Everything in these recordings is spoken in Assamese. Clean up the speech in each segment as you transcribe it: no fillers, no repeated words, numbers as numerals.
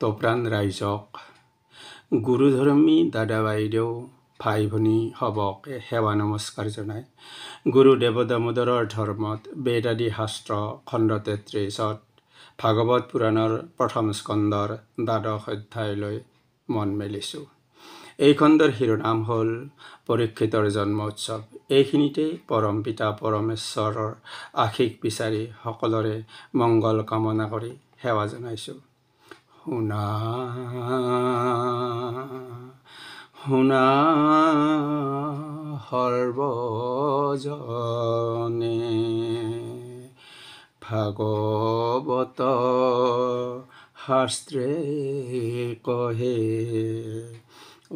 তপ্ৰাণ ৰাইজক, গুৰুধৰ্মী দাদা বাইদেউ, ভাই ভনী সবকে সেৱা নমস্কাৰ জনাই গুৰুদেৱ দামোদৰৰ ধৰ্মত বেদাদি শাস্ত্ৰ খণ্ড 33ত ভাগৱত পুৰাণৰ প্ৰথম স্কন্ধৰ দ্বাদশ অধ্যায়লৈ মন মেলিছোঁ। এই খণ্ডৰ শিৰোনাম হ'ল পৰীক্ষিতৰ জন্ম উৎসৱ। এইখিনিতে পৰম পিতা পৰমেশ্বৰৰ আশীষ বিচাৰি সকলোৰে মংগল কামনা কৰি সেৱা জনাইছোঁ। শুনা শুনা সৰ্বজনে, ভাগৱত শাস্ত্ৰে কহে,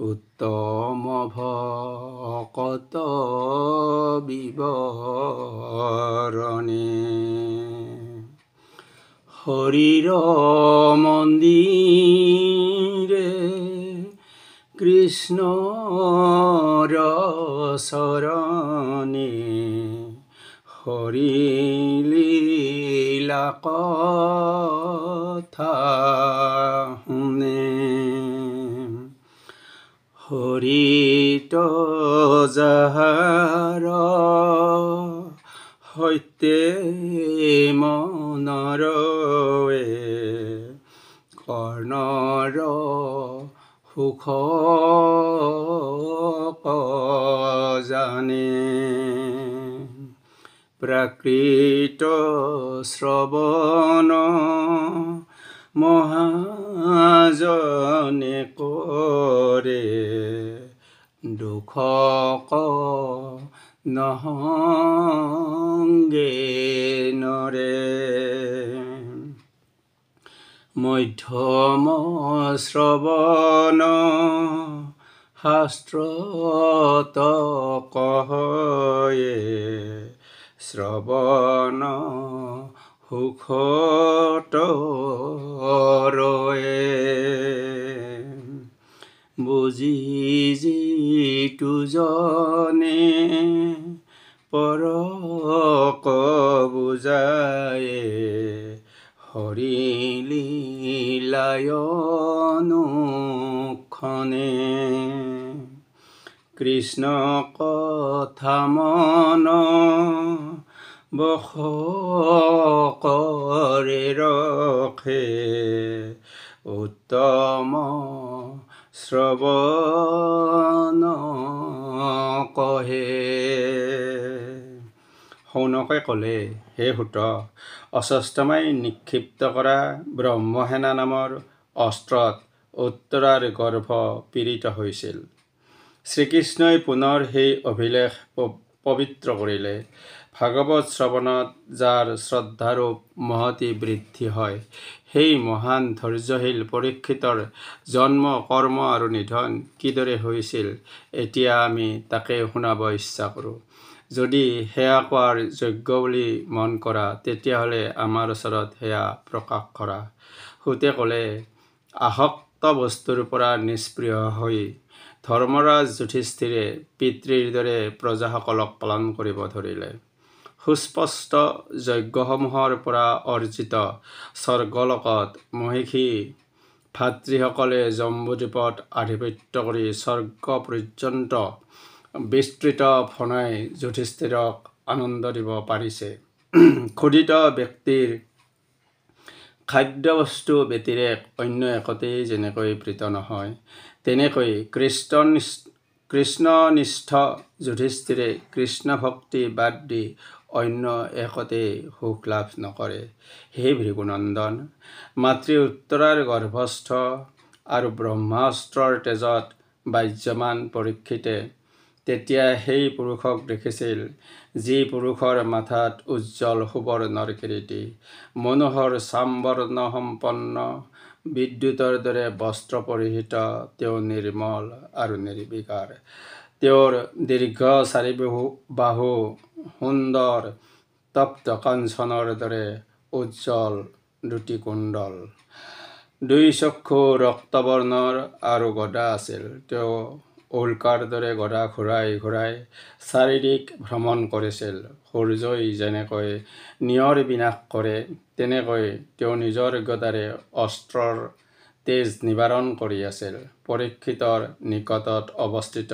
উত্তম ভকত বিৱৰণে। হৰিৰ মন্দিৰে কৃষ্ণৰ চৰণে, হৰি লীলা কথা শুনে। হৰিত যাহাৰ সৈতে মনৰৱে, কৰ্ণৰ সুখ জানে। প্ৰাকৃত শ্ৰৱণ মহাজনে কৰে, দুখক নহংগে নৰে। মধ্যম শ্ৰৱণ শাস্ত্ৰত কহয়ে, শ্ৰৱণ সুখত ৰয়ে। বুজি যিটো জনে পৰক বুজায়ে, হৰি লীলাই অনুক্ষণে। কৃষ্ণ কথা মন বশ কৰে ৰখে, উত্তম শ্ৰৱণ কহে। শৌনকে ক'লে, হে সুত, অশ্বত্থামাই নিক্ষিপ্ত কৰা ব্ৰহ্মসেনা নামৰ অস্ত্ৰত উত্তৰাৰ গৰ্ভ পীড়িত হৈছিল। শ্ৰীকৃষ্ণই পুনৰ সেই অভিলেখ পবিত্ৰ কৰিলে। ভাগৱত শ্ৰৱণত যাৰ শ্ৰদ্ধাৰূপ মহতি বৃদ্ধি হয়, সেই মহান ধৈৰ্যশীল পৰীক্ষিতৰ জন্ম, কৰ্ম আৰু নিধন কিদৰে হৈছিল, এতিয়া আমি তাকে শুনাব ইচ্ছা কৰোঁ। যদি সেয়া কোৱাৰ যোগ্য বুলি মন কৰা, তেতিয়াহ'লে আমাৰ ওচৰত সেয়া প্ৰকাশ কৰা। সুতে ক'লে, আসক্ত বস্তুৰ পৰা নিষ্পৃহ হৈ ধৰ্মৰাজ যুধিষ্ঠিৰে পিতৃৰ দৰে প্ৰজাসকলক পালন কৰিব ধৰিলে। সুস্পষ্ট যজ্ঞসমূহৰ পৰা অৰ্জিত স্বৰ্গলোকত মহিষী ভাতৃসকলে জম্বুদ্বীপত আধিপত্য কৰি স্বৰ্গ পৰ্যন্ত বিস্তৃত ফণাই যুধিষ্ঠিৰক আনন্দ দিব পাৰিছে। ক্ষুধিত ব্যক্তিৰ খাদ্যবস্তু ব্যতিৰেক অন্য একতেই যেনেকৈ প্ৰীত নহয়, তেনেকৈ কৃষ্ণনিষ্ঠ যুধিষ্ঠিৰে কৃষ্ণ ভক্তি বাদ দি অন্য একতেই সুখ লাভ নকৰে। হে ভৃগুনন্দন, মাতৃ উত্তৰাৰ গৰ্ভস্থ আৰু ব্ৰহ্মাস্ত্ৰৰ তেজত বাহ্যমান পৰীক্ষিতে তেতিয়া সেই পুৰুষক দেখিছিল, যি পুৰুষৰ মাথাত উজ্জ্বল সুবৰ্ণৰ কিৰীটী, মনোহৰ চামবৰ্ণ সম্পন্ন, বিদ্যুতৰ দৰে বস্ত্ৰ পৰিহিত। তেওঁ নিৰ্মল আৰু নিৰ্বিকাৰ। তেওঁৰ দীৰ্ঘ চাৰিবাহু সুন্দৰ তপ্ত কাঞ্চনৰ দৰে উজ্জ্বল দুটি কুণ্ডল, দুই চক্ষু ৰক্তবৰ্ণৰ আৰু গদা আছিল। তেওঁ উল্কাৰ দৰে গদা ঘূৰাই ঘূৰাই চাৰিদিক ভ্ৰমণ কৰিছিল। সূৰ্যই যেনেকৈ নিয়ৰ বিনাশ কৰে, তেনেকৈ তেওঁ নিজৰ গদাৰে অস্ত্ৰৰ তেজ নিবাৰণ কৰি আছিল। পৰীক্ষিতৰ নিকটত অৱস্থিত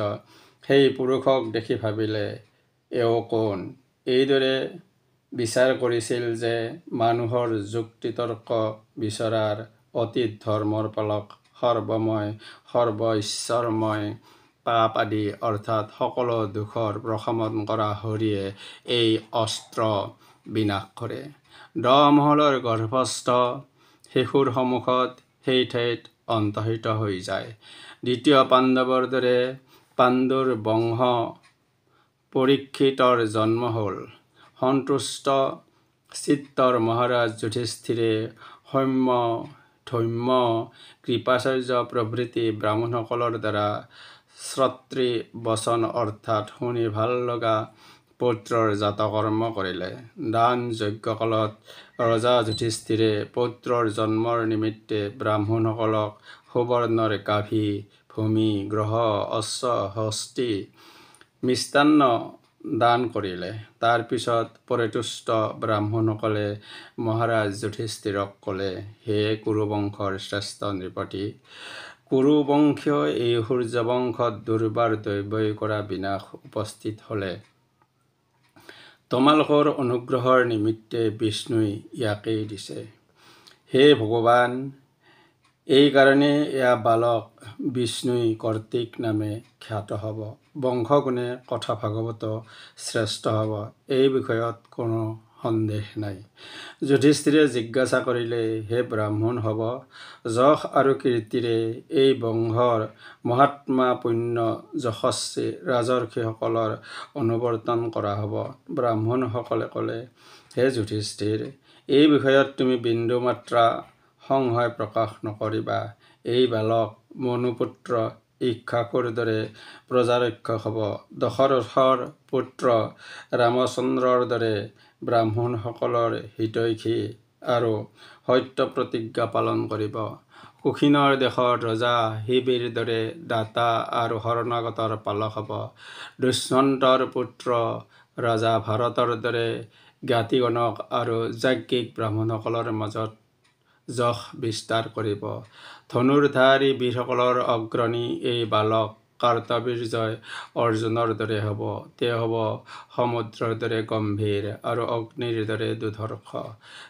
সেই পুৰুষক দেখি ভাবিলে, এওঁ কোন? এইদৰে বিচাৰ কৰিছিল যে মানুহৰ যুক্তিতৰ্ক বিচৰাৰ অতীত ধৰ্মৰ পালক সৰ্বময় সৰ্বঈশ্বৰময় পাপ আদি অৰ্থাৎ সকলো দুখৰ প্ৰশমন কৰা হৰিয়ে এই অস্ত্ৰ বিনাশ কৰে। 10 মহলৰ গৰ্ভস্থ শিশুৰ সন্মুখত সেই ঠাইত অন্তহিত হৈ যায়। দ্বিতীয় পাণ্ডৱৰ দৰে পাণ্ডুৰ বংশ পৰীক্ষিতৰ জন্ম হ'ল। সন্তুষ্ট চিত্তৰ মহাৰাজ যুধিষ্ঠিৰে সৌম্য ধৌম্য কৃপাচাৰ্য প্ৰভৃতি ব্ৰাহ্মণসকলৰ দ্বাৰা শ্ৰত্ৰী বচন অৰ্থাৎ শুনি ভাল লগা পুত্ৰৰ জাতকৰ্ম কৰিলে। দান যজ্ঞকালত ৰজা যুধিষ্ঠিৰে পুত্ৰৰ জন্মৰ নিমিত্তে ব্ৰাহ্মণসকলক সুবৰ্ণৰ গাভী, ভূমি, গ্ৰহ, অশ্ব, হস্তী, মিষ্টান্ন দান কৰিলে। তাৰ পিছত পৰিতুষ্ট ব্ৰাহ্মণসকলে মহাৰাজ যুধিষ্ঠিৰক ক'লে, হে কুৰুবংশৰ শ্ৰেষ্ঠ নৃপতি, কুৰুবংশীয় এই সূৰ্যবংশত দুৰ্বাৰ দৈৱই কৰা বিনাশ উপস্থিত হ'লে তোমালোকৰ অনুগ্ৰহৰ নিমিত্তে বিষ্ণুই ইয়াকেই দিছে। হে ভগৱান, এই কাৰণে এয়া বালক বিষ্ণুই কৰ্তিক নামে খ্যাত হ'ব। বংশগুণে কথা ভাগৱত শ্ৰেষ্ঠ হ'ব, এই বিষয়ত কোনো সন্দেহ নাই। যুধিষ্ঠিৰে জিজ্ঞাসা কৰিলে, হে ব্ৰাহ্মণ হ'ব, যশ আৰু কীৰ্তিৰে এই বংশৰ মহাত্মা পুণ্য যশস্বী ৰাজৰ্ষিসকলৰ অনুৱৰ্তন কৰা হ'ব। ব্ৰাহ্মণসকলে ক'লে, হে যুধিষ্ঠিৰ, এই বিষয়ত তুমি বিন্দুমাত্ৰা সংশয় প্ৰকাশ নকৰিবা। এই বালক মনুপুত্ৰ ইক্ষ্বাকুৰ দৰে প্ৰজাৰক্ষক হ'ব। দশৰথৰ পুত্ৰ ৰামচন্দ্ৰৰ দৰে ব্ৰাহ্মণসকলৰ হিতৈষী আৰু সত্য প্ৰতিজ্ঞা পালন কৰিব। কুশিনৰ দেশৰ ৰজা শিবিৰ দৰে দাতা আৰু শৰণাগতৰ পালক হ'ব। দুষ্মন্তৰ পুত্ৰ ৰজা ভাৰতৰ দৰে জ্ঞাতিগণক আৰু যাজ্ঞিক ব্ৰাহ্মণসকলৰ মাজত যশ বিস্তাৰ কৰিব। ধনুৰ্ধাৰী বীৰসকলৰ অগ্ৰণী এই বালক কাৰ্তবীৰ্যই অৰ্জুনৰ দৰে হ'ব। তেওঁ হ'ব সমুদ্ৰৰ দৰে গম্ভীৰ আৰু অগ্নিৰ দৰে দুৰ্ধৰ্ষ,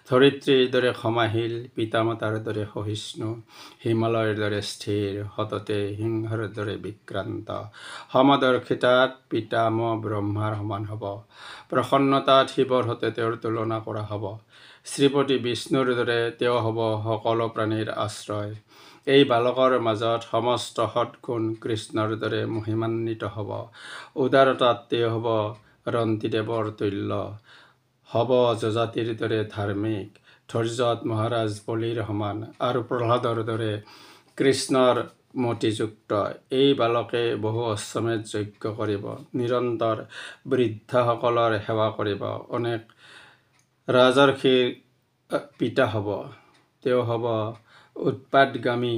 ধৰিত্ৰীৰ দৰে ক্ষমাশীল, পিতামাতাৰ দৰে সহিষ্ণু, হিমালয়ৰ দৰে স্থিৰ, সততে সিংহৰ দৰে বিক্ৰান্ত, সমদৰ্শিতাত পিতামহ ব্ৰহ্মাৰ সমান হ'ব। প্ৰসন্নতাত শিৱৰ সৈতে তেওঁৰ তুলনা কৰা হ'ব। শ্ৰীপতি বিষ্ণুৰ দৰে তেওঁ হ'ব সকলো প্ৰাণীৰ আশ্ৰয়। এই বালকৰ মাজত সমস্ত সৎগুণ কৃষ্ণৰ দৰে মহিমান্বিত হ'ব। উদাৰতাত তেওঁ হ'ব ৰন্তিদেৱৰ তুল্য, হ'ব যযাতিৰ দৰে ধাৰ্মিক, ধৈৰ্যত মহাৰাজ বলিৰ সমান আৰু প্ৰহ্লাদৰ দৰে কৃষ্ণৰ মতিযুক্ত। এই বালকে বহু অশ্বমেধ যজ্ঞ কৰিব, নিৰন্তৰ বৃদ্ধাসকলৰ সেৱা কৰিব, অনেক ৰাজৰ্ষিৰ পিতা হ'ব। তেওঁ হ'ব উৎপাতগামী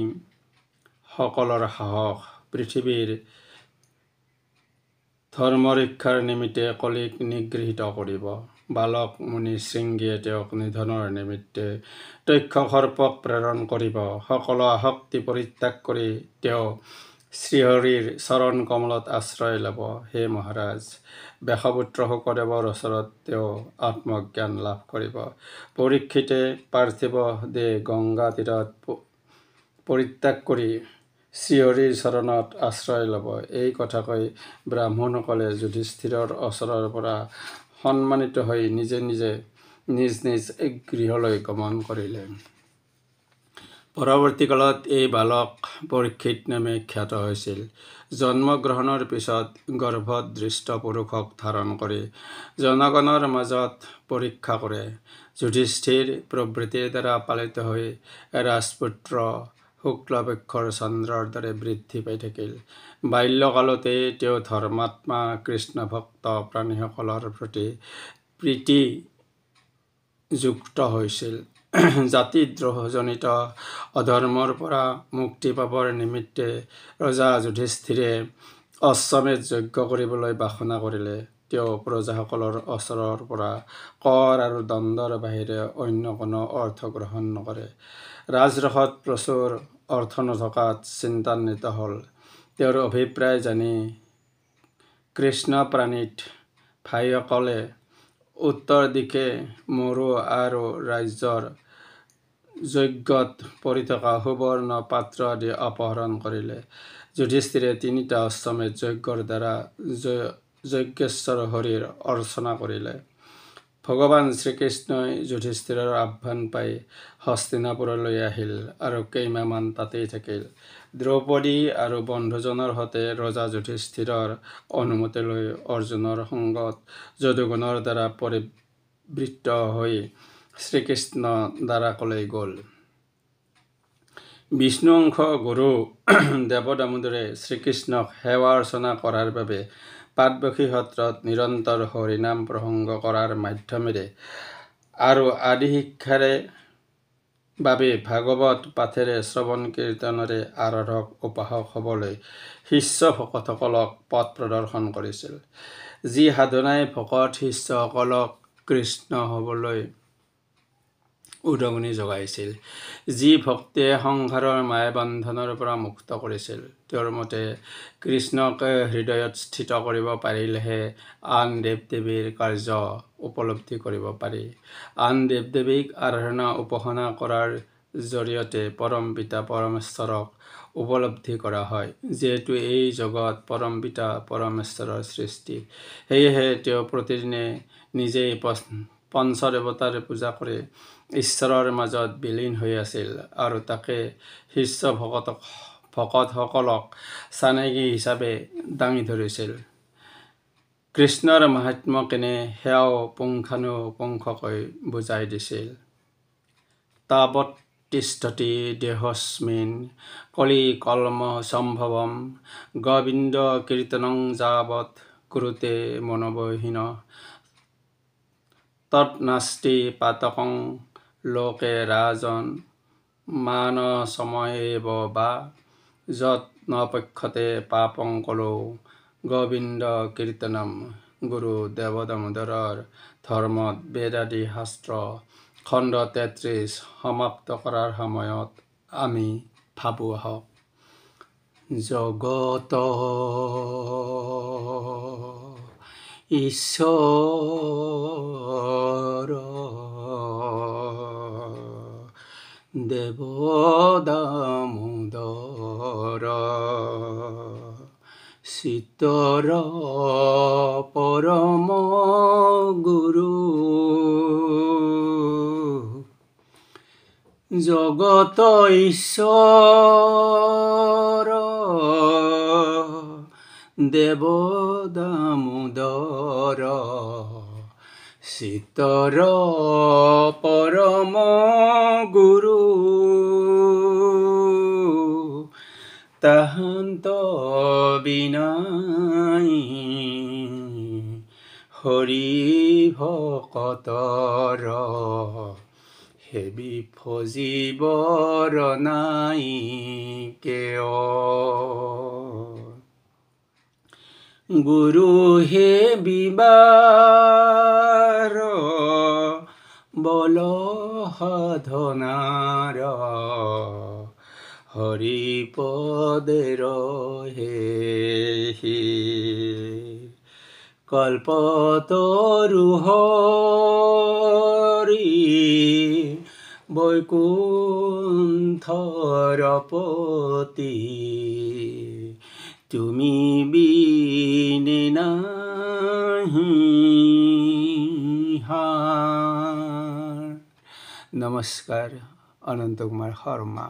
সকলৰ সাহস, পৃথিৱীৰ ধৰ্মৰক্ষাৰ নিমিত্তে কলিক নিগৃহীত কৰিব। বালক মুনি শৃংগীয়ে তেওঁক নিধনৰ নিমিত্তে তক্ষসৰ্পক প্ৰেৰণ কৰিব। সকলো আসক্তি পৰিত্যাগ কৰি তেওঁ শ্ৰীহৰিৰ চৰণ কমলত আশ্ৰয় ল'ব। হে মহাৰাজ, ব্যাসপুত্ৰ শুকদেৱৰ ওচৰত তেওঁ আত্মজ্ঞান লাভ কৰিব। পৰীক্ষিতে পাৰ্থিৱ দেহ গংগা তীৰত পৰিত্যাগ কৰি শ্ৰীহৰিৰ চৰণত আশ্ৰয় ল'ব। এই কথা কৈ ব্ৰাহ্মণসকলে যুধিষ্ঠিৰৰ ওচৰৰ পৰা সন্মানিত হৈ নিজ নিজ গৃহলৈ গমন কৰিলে। পৰৱৰ্তী কালত এই বালক পৰীক্ষিত নামে খ্যাত হৈছিল। জন্মগ্ৰহণৰ পিছত গৰ্ভত দৃষ্ট পুৰুষক ধাৰণ কৰি জনগণৰ মাজত পৰীক্ষা কৰে। যুধিষ্ঠিৰ প্ৰভৃতিৰ দ্বাৰা পালিত হৈ ৰাজপুত্ৰ শুক্লপক্ষৰ চন্দ্ৰৰ দৰে বৃদ্ধি পাই থাকিল। বাল্যকালতেই তেওঁ ধৰ্মাত্মা কৃষ্ণভক্ত প্ৰাণীসকলৰ প্ৰতি প্ৰীতিযুক্ত হৈছিল। জাতিদ্ৰোহজনিত অধৰ্মৰ পৰা মুক্তি পাবৰ নিমিত্তে ৰজা যুধিষ্ঠিৰে অশ্বমেধ যজ্ঞ কৰিবলৈ বাসনা কৰিলে। তেওঁ প্ৰজাসকলৰ ওচৰৰ পৰা কৰ আৰু দণ্ডৰ বাহিৰে অন্য কোনো অৰ্থ গ্ৰহণ নকৰে। ৰাজৰসত প্ৰচুৰ অৰ্থ নথকাত চিন্তান্বিত হ'ল। তেওঁৰ অভিপ্ৰায় জানি কৃষ্ণ প্ৰাণিত ভাইসকলে উত্তৰ দিশে মৰু আৰু ৰাজ্যৰ যজ্ঞত পৰি থকা সুবৰ্ণ পাত্ৰ আদি অপহৰণ কৰিলে। যুধিষ্ঠিৰে 3টা অশ্বমেধ যজ্ঞৰ দ্বাৰা যজ্ঞেশ্বৰ হৰিৰ অৰ্চনা কৰিলে। ভগৱান শ্ৰীকৃষ্ণই যুধিষ্ঠিৰৰ আহ্বান পাই হস্তিনাপুৰলৈ আহিল আৰু কেইমাহমান তাতেই থাকিল। দ্ৰৌপদী আৰু বন্ধুজনৰ সৈতে ৰজা যুধিষ্ঠিৰৰ অনুমতি লৈ অৰ্জুনৰ সংগত যদুগুণৰ দ্বাৰা পৰিবৃত্ত হৈ শ্ৰীকৃষ্ণ দ্বাৰকালৈ গ'ল। বিষ্ণু অংশ গুৰু দেৱদামোদৰে শ্ৰীকৃষ্ণক সেৱা অৰ্চনা কৰাৰ বাবে পাটবসী সত্ৰত নিৰন্তৰ হৰিনাম প্ৰসংগ কৰাৰ মাধ্যমেৰে আৰু আদি শিক্ষাৰে বাবে ভাগৱত পাঠেৰে শ্ৰৱণ কীৰ্তনেৰে আৰাধক উপাসক হ'বলৈ শিষ্য ভকতসকলক পথ প্ৰদৰ্শন কৰিছিল। যি সাধনাই ভকত শিষ্যসকলক কৃষ্ণ হ'বলৈ উদগনি যোগাইছিল, যি ভক্তিয়ে সংসাৰৰ মায়াবন্ধনৰ পৰা মুক্ত কৰিছিল। তেওঁৰ মতে কৃষ্ণক হৃদয়ত স্থিত কৰিব পাৰিলেহে আন দেৱ দেৱীৰ কাৰ্য উপলব্ধি কৰিব পাৰি। আন দেৱ দেৱীক আৰাধনা উপাসনা কৰাৰ জৰিয়তে পৰম পিতা পৰমেশ্বৰক উপলব্ধি কৰা হয়। যিহেতু এই জগত পৰম পিতা পৰমেশ্বৰৰ সৃষ্টি, সেয়েহে তেওঁ প্ৰতিদিনে নিজেই পঞ্চদেৱতাৰ পূজা কৰি ঈশ্বৰৰ মাজত বিলীন হৈ আছিল আৰু তাকে শিষ্য ভকতসকলক চানেকি হিচাপে দাঙি ধৰিছিল। কৃষ্ণৰ মাহাত্ম্য কেনে সেয়াও পুংখানুপুংখকৈ বুজাই দিছিল। তাৱৎ তিষ্ঠতি দেহস্মিন কলি কলম সম্ভৱম গোবিন্দ কীৰ্তনং যাৱৎ কুৰুতে মনোবহীনঃ তৎ নাস্তি পাতকং লোকে ৰাজন মানসময়েব বা যৎ নপক্ষতে পাপং কলৌ গোবিন্দ কীৰ্তনম। গুৰু দেৱদামোদৰৰ ধৰ্মত বেদাদি শাস্ত্ৰ খণ্ড 33 সমাপ্ত কৰাৰ সময়ত আমি ভাবোঁ আহক। জগত ঈশ্বৰ দেৱদামোদৰ চিতৰ পৰম গুৰু। জগত ঈশ্বৰ দেৱদামোদৰ চিতৰ পৰম গুৰু। তাহান্ত বিনাই হৰি ভকতৰ হেবি ফজিবৰ নাই কেয়। গুৰু হে বিবাৰ বল সাধনাৰ হৰি পদেৰ হেহি কল্পতৰু হৰি বৈকুণ্ঠৰ পতি তুমি বিনে নাহি হাৰ। নমস্কাৰ, অনন্ত কুমাৰ শৰ্মা।